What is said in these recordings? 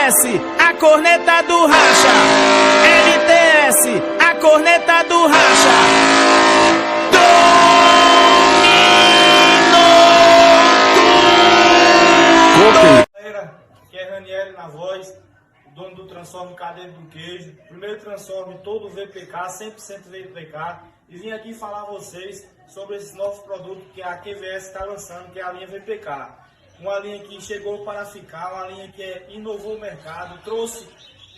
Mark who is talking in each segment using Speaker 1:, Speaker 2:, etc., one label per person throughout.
Speaker 1: LTS, a corneta do racha. LTS, a corneta do racha.
Speaker 2: Galera, aqui é Ranieri na voz, o dono do Transforme Cadeiro do Queijo. Primeiro transforme todo VPK, 100% VPK. E vim aqui falar a vocês sobre esses novos produtos que a QVS está lançando, que é a linha VPK. Uma linha que chegou para ficar, uma linha que inovou o mercado, trouxe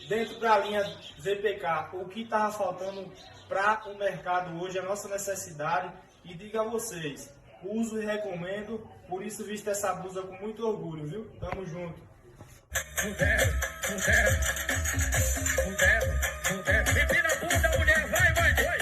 Speaker 2: dentro da linha VPK o que estava faltando para o mercado hoje, a nossa necessidade. E digo a vocês, uso e recomendo, por isso visto essa blusa com muito orgulho, viu? Tamo junto.
Speaker 3: Empina a bunda, mulher, vai, vai, vai.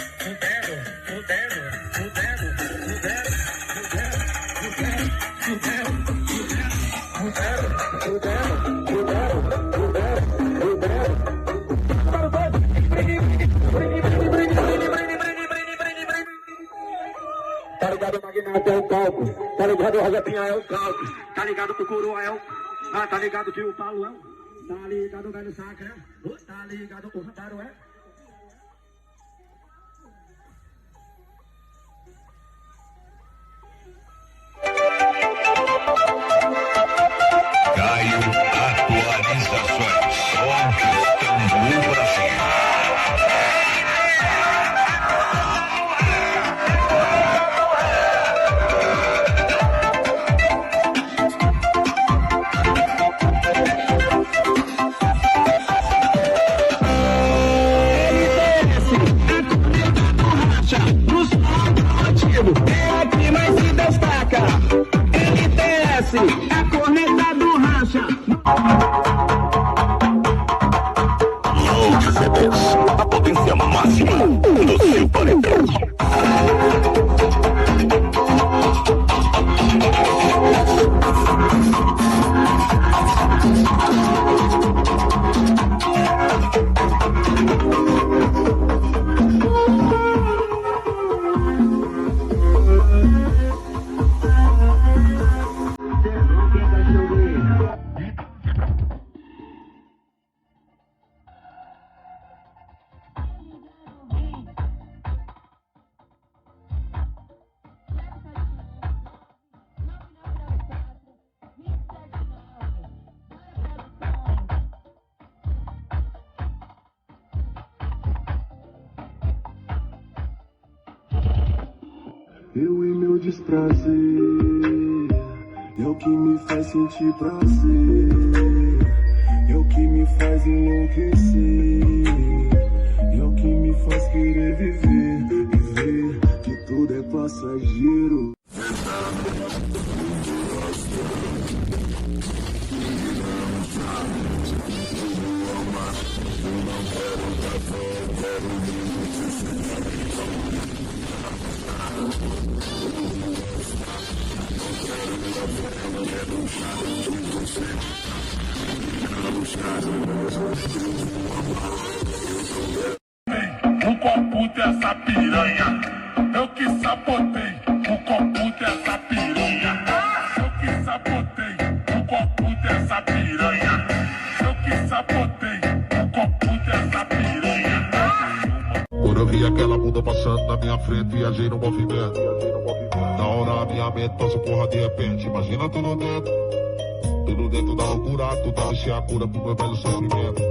Speaker 3: Tá ligado, Magnata é o palco. Tá ligado, Rosapinha é o calco. Tá ligado, o Coroa é o... Ah, tá ligado que o Paulo é o... Tá ligado, o velho Sacra é... Tá ligado, o Rotaro é...
Speaker 4: Caio Atualizações. Conquistando o Brasil.
Speaker 1: É a que mais se destaca. LTS, a corneta do racha.
Speaker 4: Load CDs, a potência máxima do seu paredão.
Speaker 5: Eu e meu desprazer é o que me faz sentir prazer, é o que me faz enlouquecer, é o que me faz querer viver, que tudo é passageiro.
Speaker 4: O copo dessa piranha, eu que sabotei. O copo dessa piranha, eu que sabotei. O copo dessa piranha, eu que sabotei. O copo dessa piranha.
Speaker 6: Quando eu vi aquela bunda passando na minha frente, viajei no movimento. Na hora a minha mente passou porra de repente. Imagina tudo dentro da loucura. Tu deve ser a cura pro meu velho sofrimento.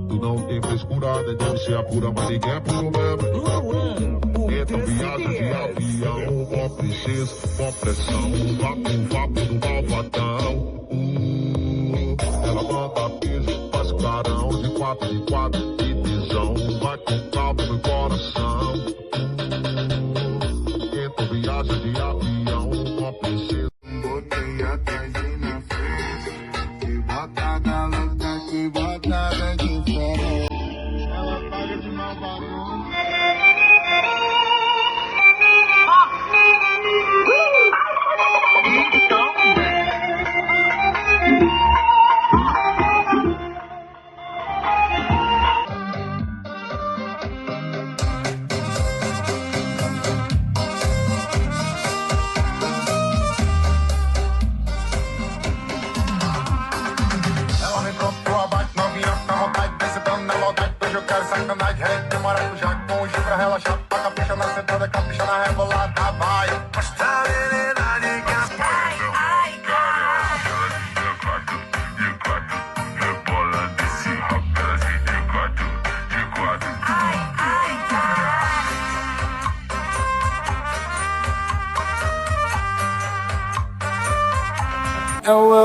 Speaker 6: Tu não tem frescura, nem deve ser a cura, mas ninguém é puro mesmo. Então viagem de avião, com princesa, com pressão, vapo do malvadão. Ela manda piso, faz clarão, de quatro, e tesão, vai com calma no coração. Então viagem de avião, com princesa.
Speaker 5: Botei atrás e na frente, que botada louca, que botada diferente. Ela paga de malvadão.
Speaker 4: rebolada vai. Mostra a menina de quem de quatro, rebola desse rapaz de quatro.
Speaker 1: É o